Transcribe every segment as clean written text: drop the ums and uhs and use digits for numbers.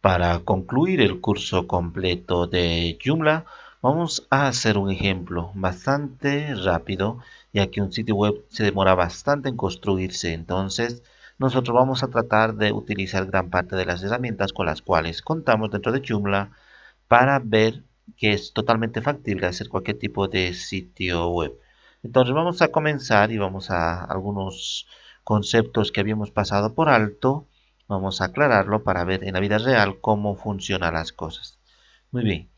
Para concluir el curso completo de Joomla, vamos a hacer un ejemplo bastante rápido, ya que un sitio web se demora bastante en construirse. Entonces, nosotros vamos a tratar de utilizar gran parte de las herramientas con las cuales contamos dentro de Joomla para ver que es totalmente factible hacer cualquier tipo de sitio web. Entonces, vamos a comenzar y vamos a algunos conceptos que habíamos pasado por alto. Vamos a aclararlo para ver en la vida real cómo funcionan las cosas. Muy bien,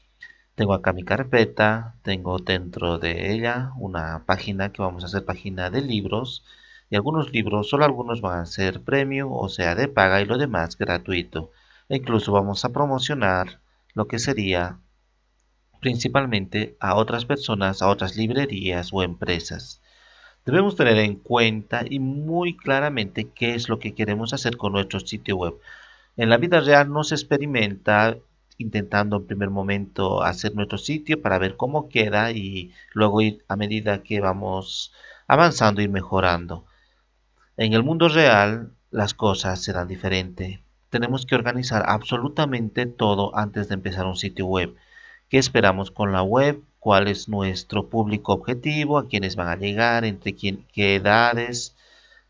tengo acá mi carpeta, tengo dentro de ella una página que vamos a hacer página de libros. Y algunos libros, solo algunos van a ser premium, o sea, de paga y lo demás gratuito. E incluso vamos a promocionar lo que sería principalmente a otras personas, a otras librerías o empresas. Debemos tener en cuenta y muy claramente qué es lo que queremos hacer con nuestro sitio web. En la vida real no se experimenta intentando en primer momento hacer nuestro sitio para ver cómo queda y luego ir a medida que vamos avanzando y mejorando. En el mundo real las cosas se dan diferente. Tenemos que organizar absolutamente todo antes de empezar un sitio web. ¿Qué esperamos con la web? ¿Cuál es nuestro público objetivo? ¿A quiénes van a llegar? ¿Entre qué edades?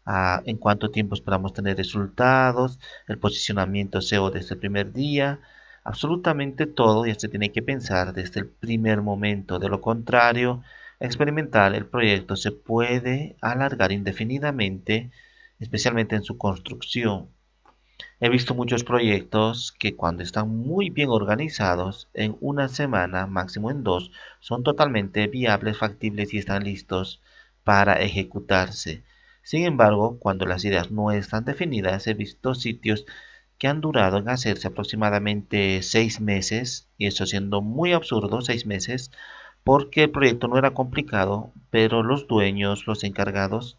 ¿En cuánto tiempo esperamos tener resultados? ¿El posicionamiento SEO desde el primer día? Absolutamente todo ya se tiene que pensar desde el primer momento. De lo contrario, experimentar el proyecto se puede alargar indefinidamente, especialmente en su construcción. He visto muchos proyectos que cuando están muy bien organizados, en una semana, máximo en dos, son totalmente viables, factibles y están listos para ejecutarse. Sin embargo, cuando las ideas no están definidas, he visto sitios que han durado en hacerse aproximadamente 6 meses, y eso siendo muy absurdo, 6 meses, porque el proyecto no era complicado, pero los dueños, los encargados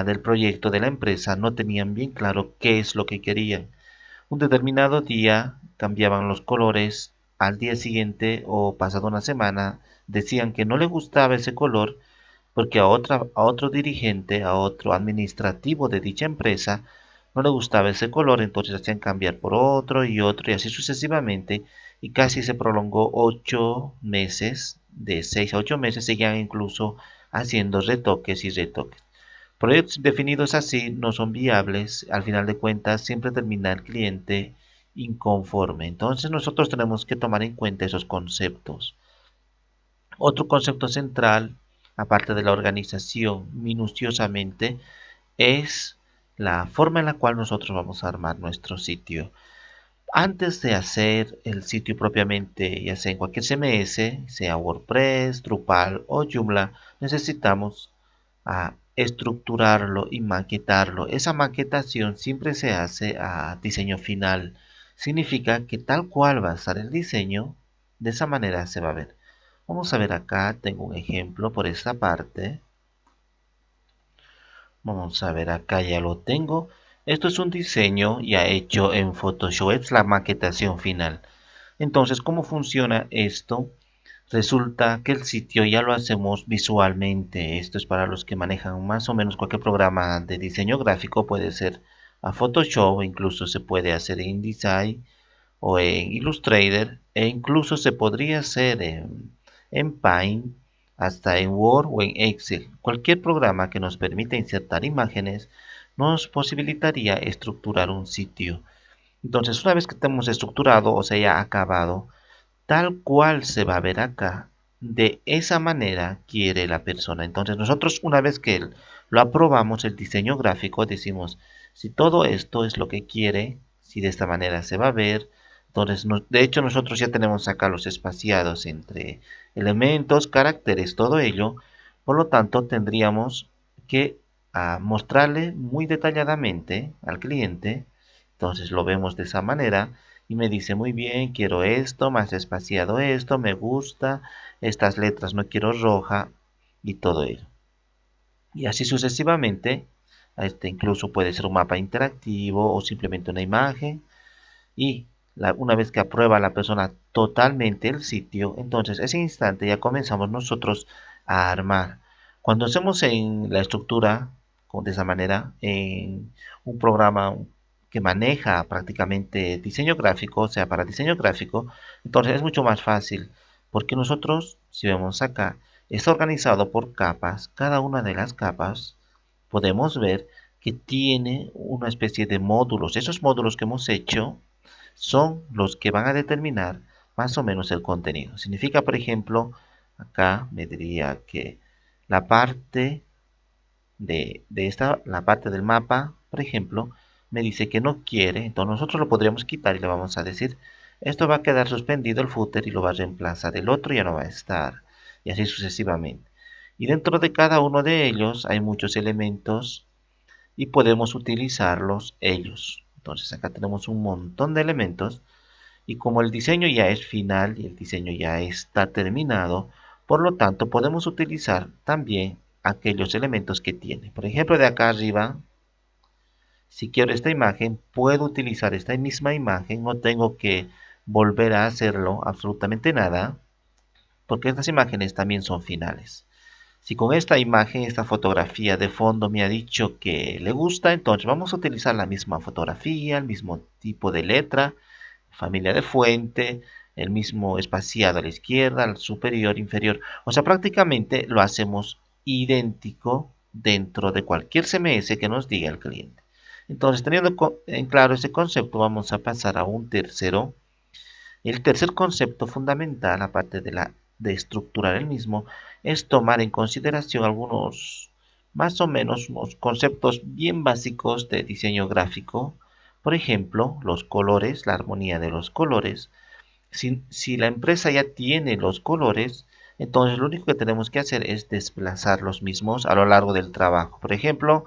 del proyecto de la empresa no tenían bien claro qué es lo que querían. Un determinado día cambiaban los colores, al día siguiente o pasado una semana decían que no le gustaba ese color porque a otro dirigente, a otro administrativo de dicha empresa, no le gustaba ese color, entonces hacían cambiar por otro y así sucesivamente, y casi se prolongó 8 meses, de 6 a 8 meses, seguían incluso haciendo retoques y retoques. Proyectos definidos así no son viables, al final de cuentas siempre termina el cliente inconforme. Entonces nosotros tenemos que tomar en cuenta esos conceptos. Otro concepto central, aparte de la organización minuciosamente, es la forma en la cual nosotros vamos a armar nuestro sitio. Antes de hacer el sitio propiamente, ya sea en cualquier CMS, sea WordPress, Drupal o Joomla, necesitamos estructurarlo y maquetarlo. Esa maquetación siempre se hace a diseño final. Significa que tal cual va a estar el diseño, de esa manera se va a ver. Vamos a ver acá, tengo un ejemplo por esta parte. Vamos a ver acá, ya lo tengo. Esto es un diseño ya hecho en Photoshop, es la maquetación final. Entonces, ¿cómo funciona esto? Resulta que el sitio ya lo hacemos visualmente. Esto es para los que manejan más o menos cualquier programa de diseño gráfico. Puede ser a Photoshop, incluso se puede hacer en InDesign o en Illustrator, e incluso se podría hacer en Paint, hasta en Word o en Excel. Cualquier programa que nos permita insertar imágenes nos posibilitaría estructurar un sitio. Entonces, una vez que tenemos estructurado, o sea, ya acabado, tal cual se va a ver acá, de esa manera quiere la persona. Entonces nosotros una vez que lo aprobamos el diseño gráfico, decimos si todo esto es lo que quiere, si de esta manera se va a ver. Entonces, de hecho nosotros ya tenemos acá los espaciados entre elementos, caracteres, todo ello. Por lo tanto, tendríamos que mostrarle muy detalladamente al cliente. Entonces lo vemos de esa manera y me dice muy bien, quiero esto, más espaciado esto, me gusta, estas letras no quiero roja y todo ello. Y así sucesivamente, incluso puede ser un mapa interactivo o simplemente una imagen. Y una vez que aprueba la persona totalmente el sitio, entonces ese instante ya comenzamos nosotros a armar. Cuando hacemos en la estructura de esa manera, en un programa que maneja prácticamente diseño gráfico, o sea, para diseño gráfico, entonces es mucho más fácil, porque nosotros, si vemos acá, está organizado por capas. Cada una de las capas podemos ver que tiene una especie de módulos. Esos módulos que hemos hecho son los que van a determinar más o menos el contenido. Significa, por ejemplo, acá me diría que la parte la parte del mapa, por ejemplo, me dice que no quiere, entonces nosotros lo podríamos quitar y le vamos a decir, esto va a quedar suspendido el footer y lo va a reemplazar, el otro ya no va a estar, y así sucesivamente. Y dentro de cada uno de ellos hay muchos elementos y podemos utilizarlos ellos. Entonces acá tenemos un montón de elementos y como el diseño ya es final y el diseño ya está terminado, por lo tanto podemos utilizar también aquellos elementos que tiene. Por ejemplo, de acá arriba, si quiero esta imagen, puedo utilizar esta misma imagen, no tengo que volver a hacerlo absolutamente nada, porque estas imágenes también son finales. Si con esta imagen, esta fotografía de fondo me ha dicho que le gusta, entonces vamos a utilizar la misma fotografía, el mismo tipo de letra, familia de fuente, el mismo espaciado a la izquierda, al superior, inferior. O sea, prácticamente lo hacemos idéntico dentro de cualquier CMS que nos diga el cliente. Entonces, teniendo en claro ese concepto, vamos a pasar a un tercero. El tercer concepto fundamental, aparte de estructurar el mismo, es tomar en consideración algunos, más o menos, unos conceptos bien básicos de diseño gráfico. Por ejemplo, los colores, la armonía de los colores. Si la empresa ya tiene los colores, entonces lo único que tenemos que hacer es desplazar los mismos a lo largo del trabajo. Por ejemplo,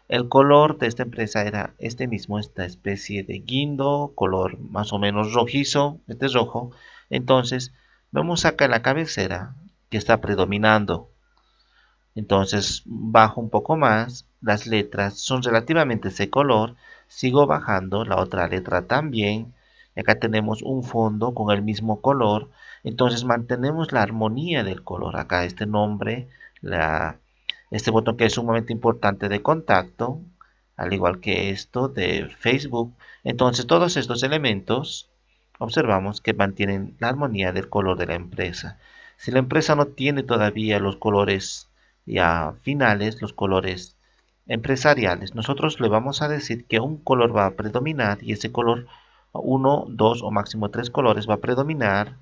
el color de esta empresa era este mismo, esta especie de guindo, color más o menos rojizo, este es rojo. Entonces, vemos acá en la cabecera que está predominando. Entonces, bajo un poco más, las letras son relativamente ese color, sigo bajando, la otra letra también, y acá tenemos un fondo con el mismo color, entonces mantenemos la armonía del color. Acá este nombre, este botón que es sumamente importante de contacto, al igual que esto de Facebook. Entonces todos estos elementos observamos que mantienen la armonía del color de la empresa. Si la empresa no tiene todavía los colores ya finales, los colores empresariales, nosotros le vamos a decir que un color va a predominar y ese color, uno, dos o máximo tres colores va a predominar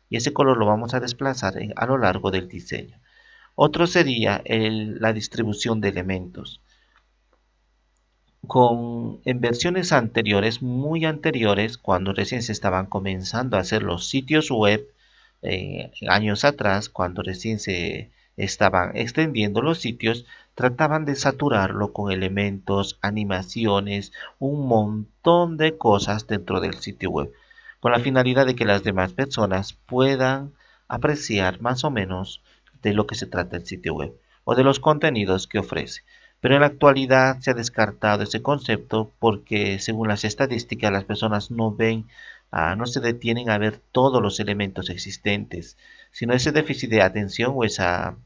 y ese color lo vamos a desplazar a lo largo del diseño. Otro sería la distribución de elementos. En versiones anteriores, muy anteriores, cuando recién se estaban comenzando a hacer los sitios web, años atrás, cuando recién se estaban extendiendo los sitios, trataban de saturarlo con elementos, animaciones, un montón de cosas dentro del sitio web, con la finalidad de que las demás personas puedan apreciar más o menos de lo que se trata el sitio web o de los contenidos que ofrece. Pero en la actualidad se ha descartado ese concepto porque según las estadísticas las personas no se detienen a ver todos los elementos existentes, sino ese déficit de atención o esa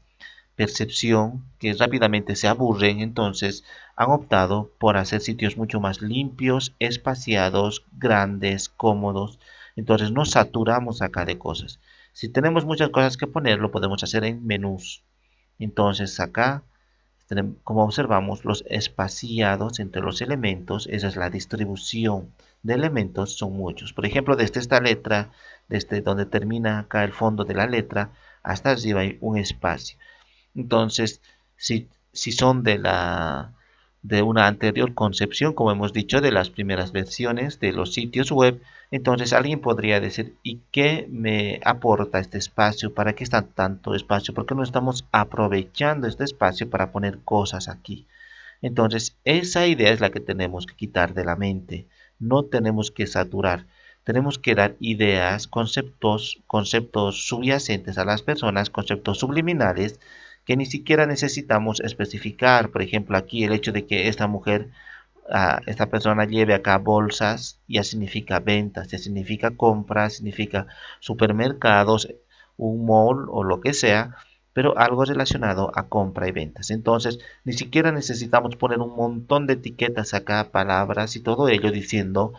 percepción que rápidamente se aburren, entonces han optado por hacer sitios mucho más limpios, espaciados, grandes, cómodos. Entonces nos saturamos acá de cosas. Si tenemos muchas cosas que poner, lo podemos hacer en menús. Entonces acá, como observamos, los espaciados entre los elementos, esa es la distribución de elementos, son muchos. Por ejemplo, desde esta letra, desde donde termina acá el fondo de la letra, hasta arriba hay un espacio. Entonces, si son de una anterior concepción, como hemos dicho, de las primeras versiones de los sitios web, entonces alguien podría decir, ¿y qué me aporta este espacio? ¿Para qué está tanto espacio? ¿Por qué no estamos aprovechando este espacio para poner cosas aquí? Entonces, esa idea es la que tenemos que quitar de la mente. No tenemos que saturar. Tenemos que dar ideas, conceptos subyacentes a las personas, conceptos subliminales que ni siquiera necesitamos especificar. Por ejemplo, aquí el hecho de que esta mujer, esta persona lleve acá bolsas, ya significa ventas, ya significa compras, significa supermercados, un mall o lo que sea. pero algo relacionado a compra y ventas. Entonces, ni siquiera necesitamos poner un montón de etiquetas acá, palabras y todo ello diciendo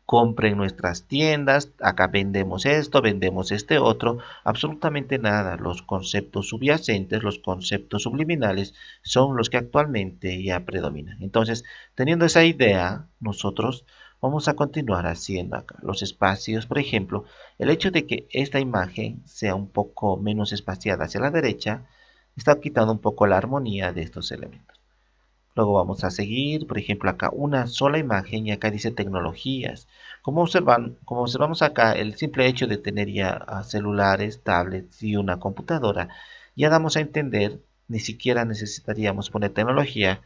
compren nuestras tiendas, acá vendemos esto, vendemos este otro, absolutamente nada. Los conceptos subyacentes, los conceptos subliminales son los que actualmente ya predominan. Entonces, teniendo esa idea, nosotros vamos a continuar haciendo acá los espacios. Por ejemplo, el hecho de que esta imagen sea un poco menos espaciada hacia la derecha, está quitando un poco la armonía de estos elementos. Luego vamos a seguir, por ejemplo, acá una sola imagen y acá dice tecnologías. Como observamos acá, el simple hecho de tener ya celulares, tablets y una computadora, ya damos a entender, ni siquiera necesitaríamos poner tecnología,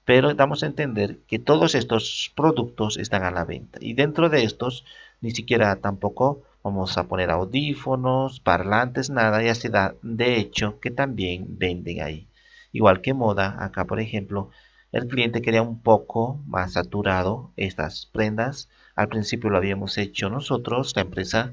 pero damos a entender que todos estos productos están a la venta. Y dentro de estos, ni siquiera tampoco vamos a poner audífonos, parlantes, nada, ya se da de hecho que también venden ahí. Igual que moda, acá por ejemplo, el cliente quería un poco más saturado estas prendas. Al principio lo habíamos hecho nosotros, la empresa,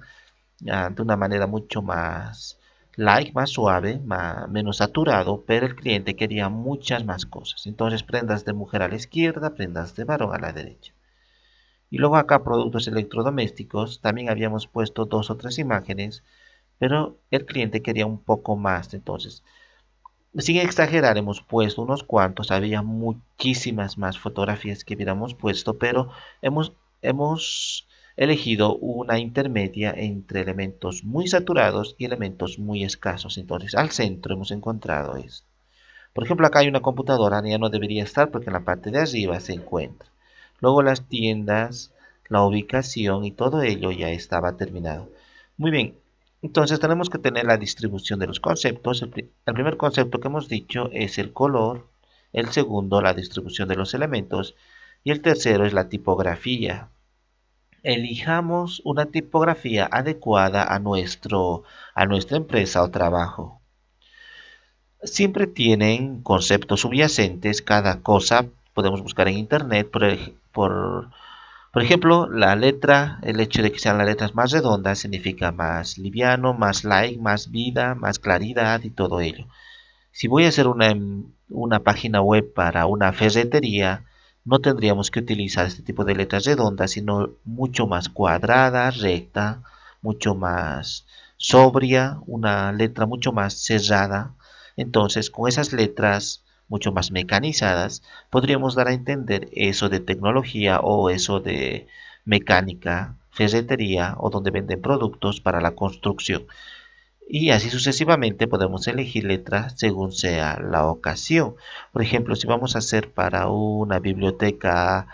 de una manera mucho más light, más suave, menos saturado, pero el cliente quería muchas más cosas. Entonces, prendas de mujer a la izquierda, prendas de varón a la derecha. Y luego acá productos electrodomésticos, también habíamos puesto dos o tres imágenes, pero el cliente quería un poco más. Entonces, sin exagerar, hemos puesto unos cuantos, había muchísimas más fotografías que hubiéramos puesto, pero hemos elegido una intermedia entre elementos muy saturados y elementos muy escasos. Entonces, al centro hemos encontrado esto. Por ejemplo, acá hay una computadora, ya no debería estar porque en la parte de arriba se encuentra. Luego las tiendas, la ubicación y todo ello ya estaba terminado. Muy bien, entonces tenemos que tener la distribución de los conceptos. El primer concepto que hemos dicho es el color, el segundo la distribución de los elementos y el tercero es la tipografía. Elijamos una tipografía adecuada a nuestra empresa o trabajo. Siempre tienen conceptos subyacentes, cada cosa podemos buscar en internet, por ejemplo, la letra, el hecho de que sean las letras más redondas significa más liviano, más light, más vida, más claridad y todo ello. Si voy a hacer una página web para una ferretería, no tendríamos que utilizar este tipo de letras redondas, sino mucho más cuadrada, recta, mucho más sobria, una letra mucho más cerrada. Entonces, con esas letras mucho más mecanizadas, podríamos dar a entender eso de tecnología o eso de mecánica, ferretería o donde venden productos para la construcción. Y así sucesivamente podemos elegir letras según sea la ocasión. Por ejemplo, si vamos a hacer para una biblioteca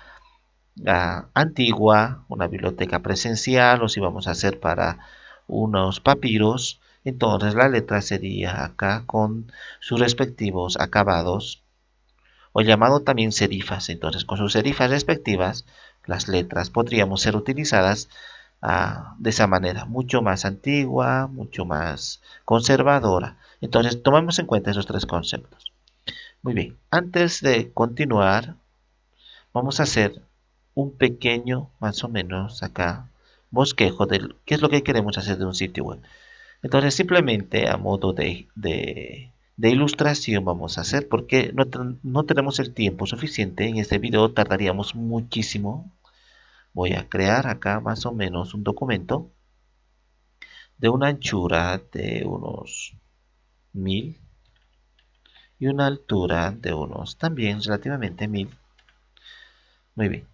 antigua, una biblioteca presencial, o si vamos a hacer para unos papiros, entonces la letra sería acá con sus respectivos acabados, o llamado también serifas. Entonces, con sus serifas respectivas, las letras podríamos ser utilizadas de esa manera, mucho más antigua, mucho más conservadora. Entonces, tomemos en cuenta esos tres conceptos. Muy bien, antes de continuar, vamos a hacer un pequeño, más o menos acá, bosquejo de qué es lo que queremos hacer de un sitio web. Entonces, simplemente a modo de ilustración vamos a hacer, porque no tenemos el tiempo suficiente. En este video tardaríamos muchísimo. Voy a crear acá más o menos un documento de una anchura de unos 1000 y una altura de unos también relativamente 1000. Muy bien,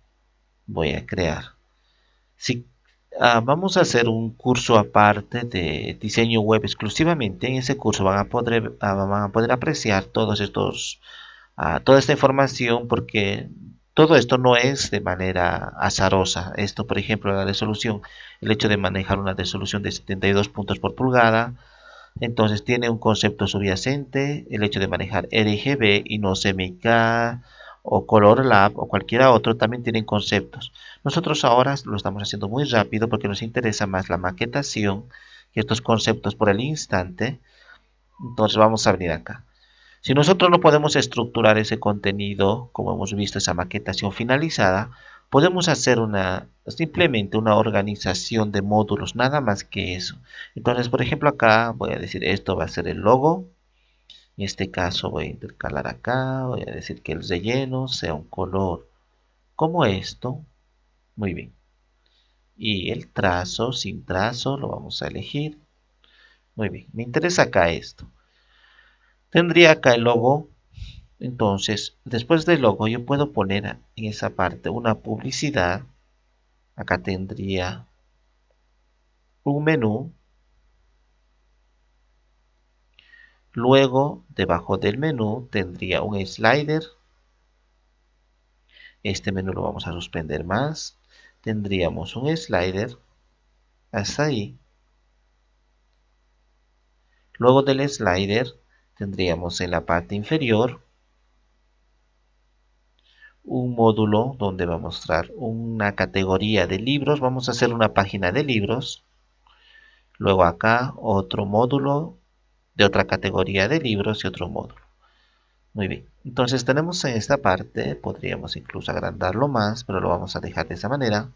voy a crear. Si vamos a hacer un curso aparte de diseño web exclusivamente, en ese curso van a poder apreciar toda esta información, porque todo esto no es de manera azarosa. Esto, por ejemplo, la resolución, el hecho de manejar una resolución de 72 puntos por pulgada, entonces tiene un concepto subyacente, el hecho de manejar RGB y no CMYK o Color Lab o cualquiera otro también tienen conceptos. Nosotros ahora lo estamos haciendo muy rápido porque nos interesa más la maquetación que estos conceptos por el instante. Entonces vamos a abrir acá. Si nosotros no podemos estructurar ese contenido, como hemos visto esa maquetación finalizada, Podemos hacer simplemente una organización de módulos, nada más que eso. Entonces, por ejemplo, acá voy a decir esto va a ser el logo. En este caso voy a intercalar acá, voy a decir que el relleno sea un color como esto. Muy bien. Y el trazo, sin trazo, lo vamos a elegir. Muy bien, me interesa acá esto. Tendría acá el logo. Entonces, después del logo yo puedo poner en esa parte una publicidad. Acá tendría un menú. Luego, debajo del menú tendría un slider. Este menú lo vamos a suspender más. Tendríamos un slider hasta ahí. Luego del slider tendríamos en la parte inferior un módulo donde va a mostrar una categoría de libros. Vamos a hacer una página de libros. Luego acá otro módulo de otra categoría de libros y otro módulo. Muy bien. Entonces tenemos en esta parte, podríamos incluso agrandarlo más, pero lo vamos a dejar de esa manera.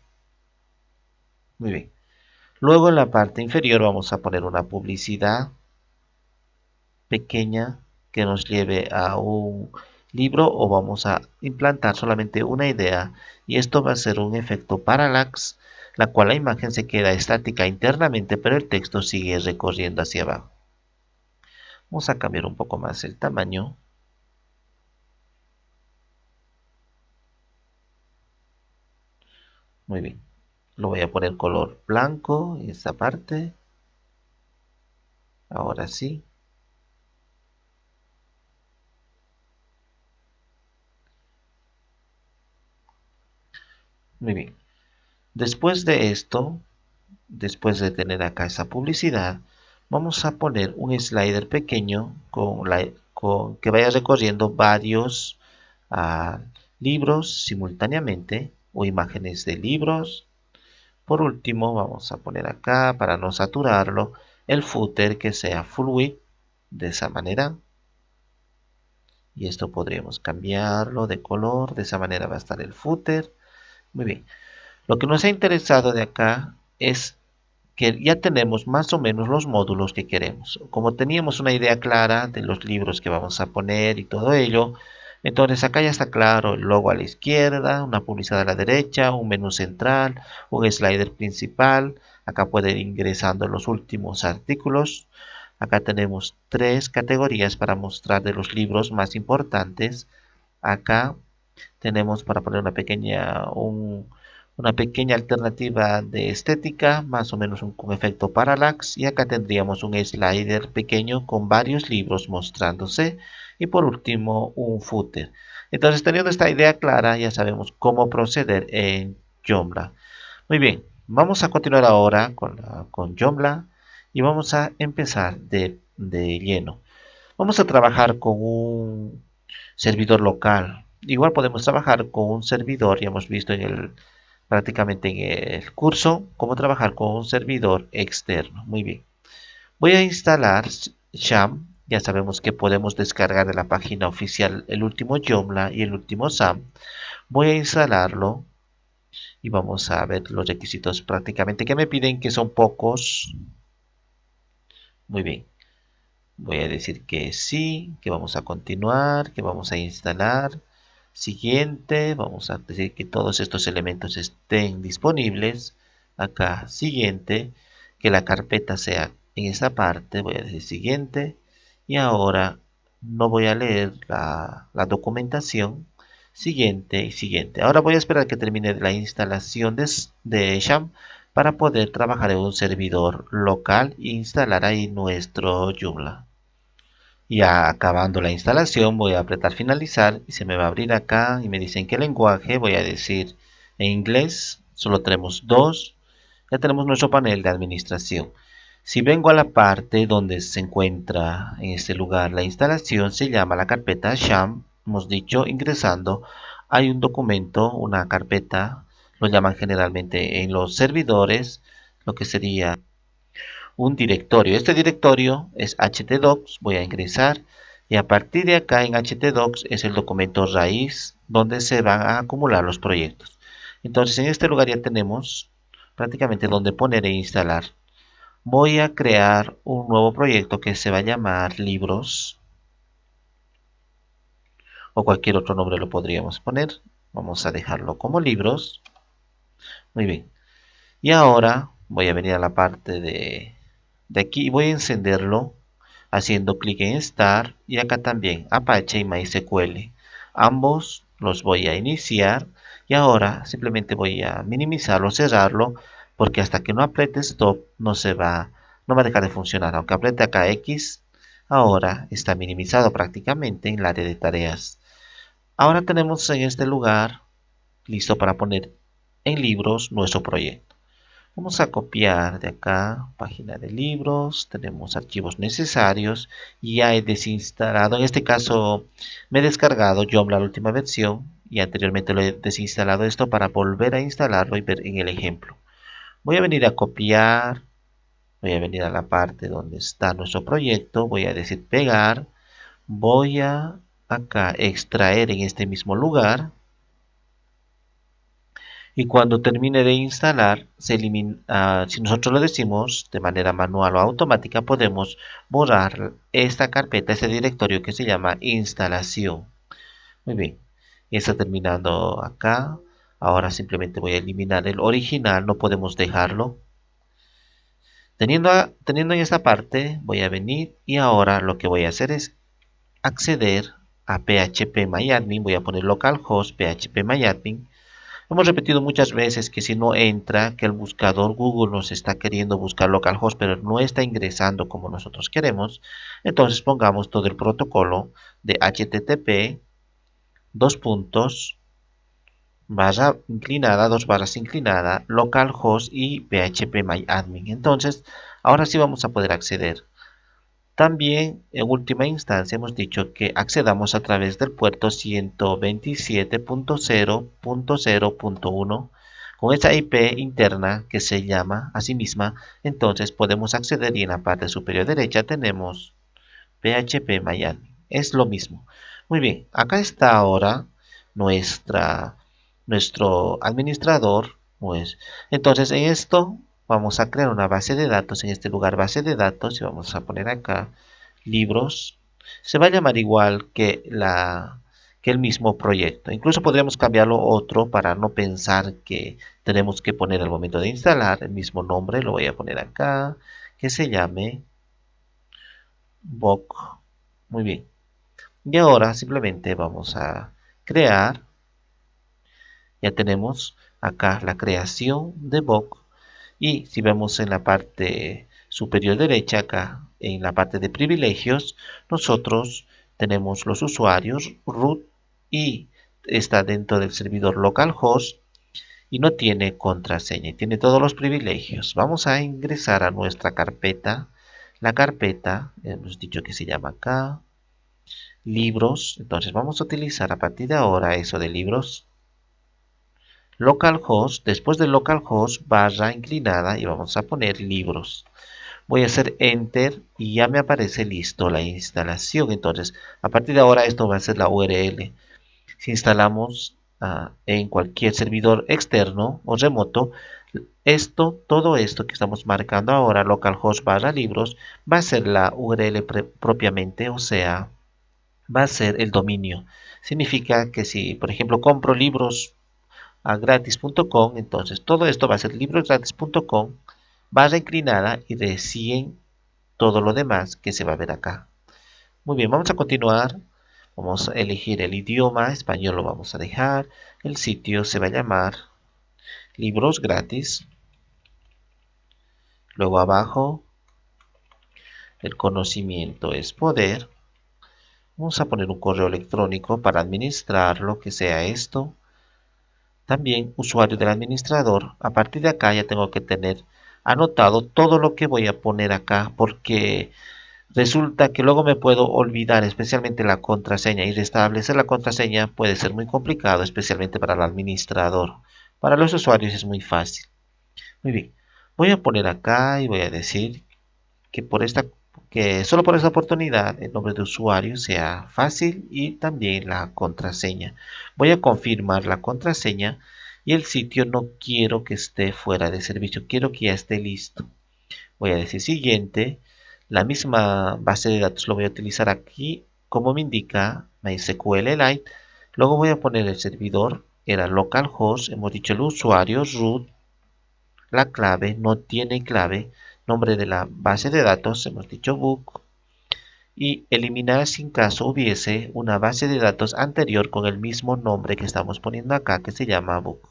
Muy bien. Luego en la parte inferior vamos a poner una publicidad pequeña que nos lleve a un libro o vamos a implantar solamente una idea y esto va a ser un efecto parallax, la cual la imagen se queda estática internamente pero el texto sigue recorriendo hacia abajo. Vamos a cambiar un poco más el tamaño. Muy bien. Lo voy a poner color blanco en esta parte. Ahora sí. Muy bien. Después de esto, después de tener acá esa publicidad, vamos a poner un slider pequeño que vaya recorriendo varios ah, libros simultáneamente o imágenes de libros. Por último, vamos a poner acá, para no saturarlo, el footer que sea full width, de esa manera. Y esto podríamos cambiarlo de color, de esa manera va a estar el footer. Muy bien. Lo que nos ha interesado de acá es que ya tenemos más o menos los módulos que queremos. Como teníamos una idea clara de los libros que vamos a poner y todo ello, entonces acá ya está claro el logo a la izquierda, una publicidad a la derecha, un menú central, un slider principal. Acá pueden ir ingresando los últimos artículos. Acá tenemos tres categorías para mostrar de los libros más importantes. Acá tenemos para poner una pequeña alternativa de estética, más o menos con efecto parallax. Y acá tendríamos un slider pequeño con varios libros mostrándose. Y por último, un footer. Entonces, teniendo esta idea clara, ya sabemos cómo proceder en Joomla. Muy bien, vamos a continuar ahora con Joomla y vamos a empezar de lleno. Vamos a trabajar con un servidor local. Igual podemos trabajar con un servidor, ya hemos visto prácticamente en el curso, cómo trabajar con un servidor externo. Muy bien. Voy a instalar SHAM. Ya sabemos que podemos descargar de la página oficial el último Joomla y el último SAM. Voy a instalarlo y vamos a ver los requisitos prácticamente que me piden, que son pocos. Muy bien. Voy a decir que sí, que vamos a continuar, que vamos a instalar. Siguiente, vamos a decir que todos estos elementos estén disponibles. Acá, siguiente, que la carpeta sea en esta parte. Voy a decir siguiente. Y ahora no voy a leer la documentación. Siguiente y siguiente. Ahora voy a esperar que termine la instalación de SHAM para poder trabajar en un servidor local e instalar ahí nuestro Joomla. Ya acabando la instalación voy a apretar finalizar y se me va a abrir acá y me dicen qué lenguaje. Voy a decir en inglés, solo tenemos dos. Ya tenemos nuestro panel de administración. Si vengo a la parte donde se encuentra en este lugar la instalación, se llama la carpeta SHAM. Hemos dicho ingresando, hay un documento, una carpeta, lo llaman generalmente en los servidores, lo que sería un directorio. Este directorio es htdocs, voy a ingresar y a partir de acá en htdocs es el documento raíz donde se van a acumular los proyectos. Entonces en este lugar ya tenemos prácticamente donde poner e instalar. Voy a crear un nuevo proyecto que se va a llamar libros, o cualquier otro nombre lo podríamos poner. Vamos a dejarlo como libros. Muy bien. Y ahora voy a venir a la parte de aquí y voy a encenderlo haciendo clic en Start, y acá también Apache y MySQL. Ambos los voy a iniciar y ahora simplemente voy a minimizarlo, cerrarlo, porque hasta que no apriete Stop no va a dejar de funcionar. Aunque apriete acá X, ahora está minimizado prácticamente en el área de tareas. Ahora tenemos en este lugar listo para poner en libros nuestro proyecto. Vamos a copiar de acá, página de libros, tenemos archivos necesarios y ya he desinstalado, en este caso me he descargado Joomla la última versión y anteriormente lo he desinstalado esto para volver a instalarlo y ver en el ejemplo. Voy a venir a copiar, voy a venir a la parte donde está nuestro proyecto, voy a decir pegar, voy a acá extraer en este mismo lugar. Y cuando termine de instalar, se elimina, si nosotros lo decimos de manera manual o automática, podemos borrar esta carpeta, este directorio que se llama instalación. Muy bien, ya está terminando acá. Ahora simplemente voy a eliminar el original, no podemos dejarlo. Teniendo en esta parte, voy a venir y ahora lo que voy a hacer es acceder a phpMyAdmin. Voy a poner localhost phpMyAdmin. Hemos repetido muchas veces que si no entra, que el buscador Google nos está queriendo buscar localhost, pero no está ingresando como nosotros queremos. Entonces pongamos todo el protocolo de HTTP, dos puntos, barra inclinada, dos barras inclinada, localhost y phpMyAdmin. Entonces, ahora sí vamos a poder acceder. También, en última instancia, hemos dicho que accedamos a través del puerto 127.0.0.1 con esa IP interna que se llama a sí misma. Entonces podemos acceder y en la parte superior derecha tenemos phpMyAdmin. Es lo mismo. Muy bien, acá está ahora nuestro administrador. Pues, entonces en esto vamos a crear una base de datos, en este lugar base de datos, y vamos a poner acá libros. Se va a llamar igual que el mismo proyecto. Incluso podríamos cambiarlo otro para no pensar que tenemos que poner al momento de instalar el mismo nombre. Lo voy a poner acá, que se llame Boc. Muy bien. Y ahora simplemente vamos a crear. Ya tenemos acá la creación de Boc. Y si vemos en la parte superior derecha, acá en la parte de privilegios, nosotros tenemos los usuarios root y está dentro del servidor localhost y no tiene contraseña y tiene todos los privilegios. Vamos a ingresar a nuestra carpeta. La carpeta, hemos dicho que se llama acá libros. Entonces vamos a utilizar a partir de ahora eso de libros. Localhost, después de localhost, barra inclinada y vamos a poner libros. Voy a hacer enter y ya me aparece listo la instalación. Entonces, a partir de ahora esto va a ser la URL. Si instalamos en cualquier servidor externo o remoto, todo esto que estamos marcando ahora, localhost barra libros, va a ser la URL propiamente, o sea, va a ser el dominio. Significa que si, por ejemplo, compro libros a gratis.com, entonces todo esto va a ser librosgratis.com barra inclinada y recién todo lo demás que se va a ver acá. Muy bien, vamos a continuar. Vamos a elegir el idioma, español lo vamos a dejar. El sitio se va a llamar libros gratis. Luego abajo, el conocimiento es poder. Vamos a poner un correo electrónico para administrar lo que sea esto. También usuario del administrador. A partir de acá ya tengo que tener anotado todo lo que voy a poner acá, porque resulta que luego me puedo olvidar, especialmente la contraseña, y restablecer la contraseña puede ser muy complicado, especialmente para el administrador. Para los usuarios es muy fácil. Muy bien, voy a poner acá y voy a decir que solo por esta oportunidad el nombre de usuario sea fácil y también la contraseña. Voy a confirmar la contraseña y el sitio no quiero que esté fuera de servicio, quiero que ya esté listo. Voy a decir siguiente, la misma base de datos lo voy a utilizar aquí como me indica MySQLite. Luego voy a poner el servidor, era localhost, hemos dicho el usuario, root, la clave, no tiene clave, nombre de la base de datos, hemos dicho book, y eliminar si en caso hubiese una base de datos anterior con el mismo nombre que estamos poniendo acá, que se llama book.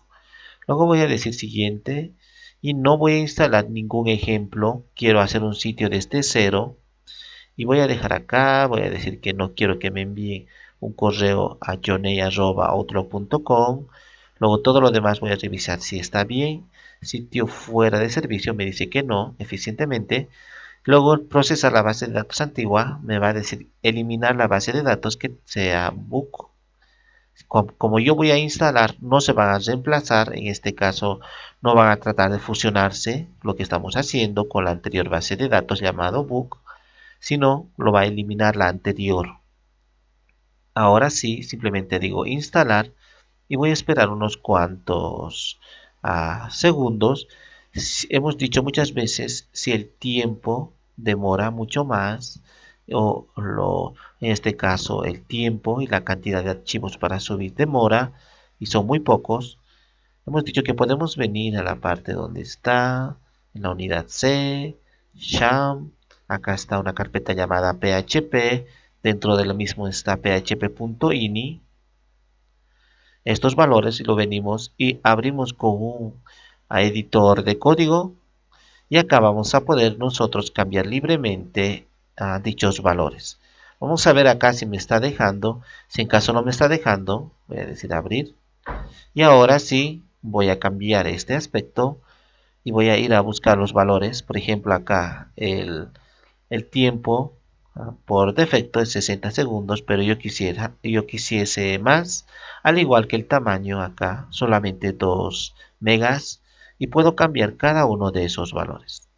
Luego voy a decir siguiente y no voy a instalar ningún ejemplo, quiero hacer un sitio desde cero y voy a dejar acá, voy a decir que no quiero que me envíen un correo a johnny@outlook.com. Luego todo lo demás voy a revisar si está bien. Sitio fuera de servicio me dice que no, eficientemente. Luego procesar la base de datos antigua me va a decir eliminar la base de datos que sea book. Como yo voy a instalar, no se van a reemplazar, en este caso no van a tratar de fusionarse lo que estamos haciendo con la anterior base de datos llamado book, sino lo va a eliminar la anterior. Ahora sí, simplemente digo instalar y voy a esperar unos cuantos segundos. Hemos dicho muchas veces si el tiempo demora mucho más en este caso el tiempo y la cantidad de archivos para subir demora y son muy pocos. Hemos dicho que podemos venir a la parte donde está en la unidad C, Sham, acá está una carpeta llamada PHP, dentro de lo mismo está php.ini. Estos valores lo venimos y abrimos con un editor de código y acá vamos a poder nosotros cambiar libremente dichos valores. Vamos a ver acá si me está dejando. Si en caso no me está dejando, voy a decir abrir. Y ahora sí voy a cambiar este aspecto y voy a ir a buscar los valores. Por ejemplo acá el tiempo por defecto es 60 segundos, pero yo quisiese más, al igual que el tamaño acá, solamente 2 megas y puedo cambiar cada uno de esos valores.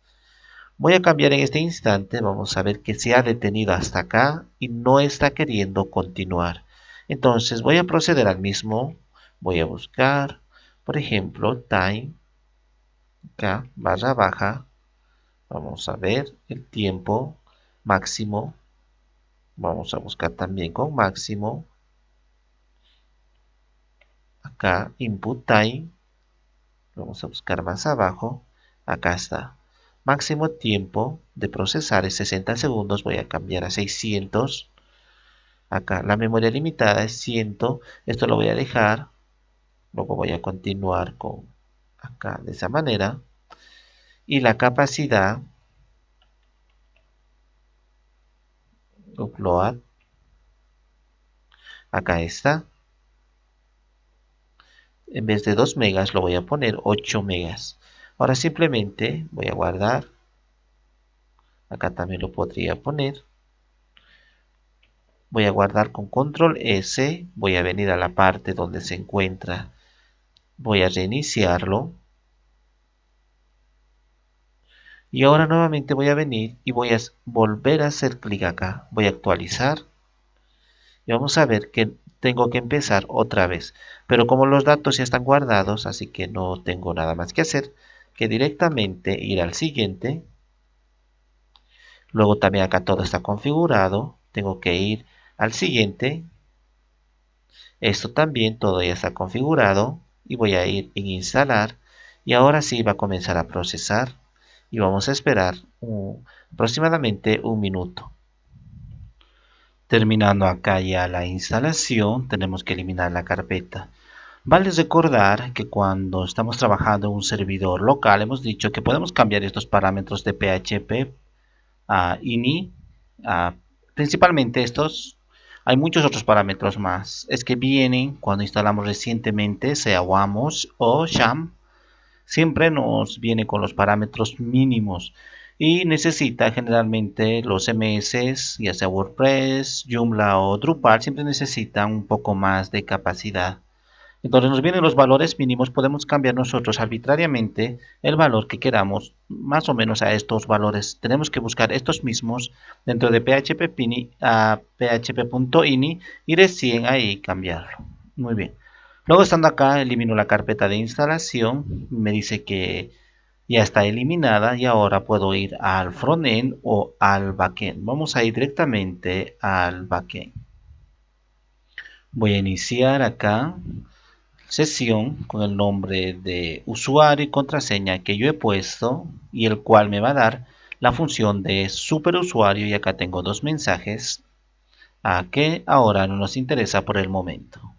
Voy a cambiar en este instante, vamos a ver que se ha detenido hasta acá y no está queriendo continuar. Entonces voy a proceder al mismo, voy a buscar, por ejemplo, time, acá, barra baja, vamos a ver el tiempo máximo. Vamos a buscar también con máximo. Acá input time. Vamos a buscar más abajo. Acá está. Máximo tiempo de procesar es 60 segundos. Voy a cambiar a 600. Acá la memoria limitada es 100. Esto lo voy a dejar. Luego voy a continuar con acá de esa manera. Y la capacidad. Upload. Acá está. En vez de 2 megas lo voy a poner 8 megas. Ahora simplemente voy a guardar. Acá también lo podría poner. Voy a guardar con control S. Voy a venir a la parte donde se encuentra. Voy a reiniciarlo. Y ahora nuevamente voy a venir y voy a volver a hacer clic acá. Voy a actualizar. Y vamos a ver que tengo que empezar otra vez. Pero como los datos ya están guardados, así que no tengo nada más que hacer que directamente ir al siguiente. Luego también acá todo está configurado. Tengo que ir al siguiente. Esto también todo ya está configurado. Y voy a ir en instalar. Y ahora sí va a comenzar a procesar. Y vamos a esperar aproximadamente un minuto. Terminando acá ya la instalación, tenemos que eliminar la carpeta. Vale recordar que cuando estamos trabajando en un servidor local, hemos dicho que podemos cambiar estos parámetros de PHP a ini, principalmente estos. Hay muchos otros parámetros más. Es que vienen cuando instalamos recientemente, sea WAMOS o Sham, siempre nos viene con los parámetros mínimos y necesita generalmente los CMS, ya sea WordPress, Joomla o Drupal, siempre necesitan un poco más de capacidad. Entonces nos vienen los valores mínimos, podemos cambiar nosotros arbitrariamente el valor que queramos, más o menos a estos valores. Tenemos que buscar estos mismos dentro de php.ini y recién ahí cambiarlo. Muy bien. Luego estando acá, elimino la carpeta de instalación, me dice que ya está eliminada y ahora puedo ir al frontend o al backend. Vamos a ir directamente al backend. Voy a iniciar acá sesión con el nombre de usuario y contraseña que yo he puesto y el cual me va a dar la función de superusuario, y acá tengo dos mensajes que ahora no nos interesa por el momento.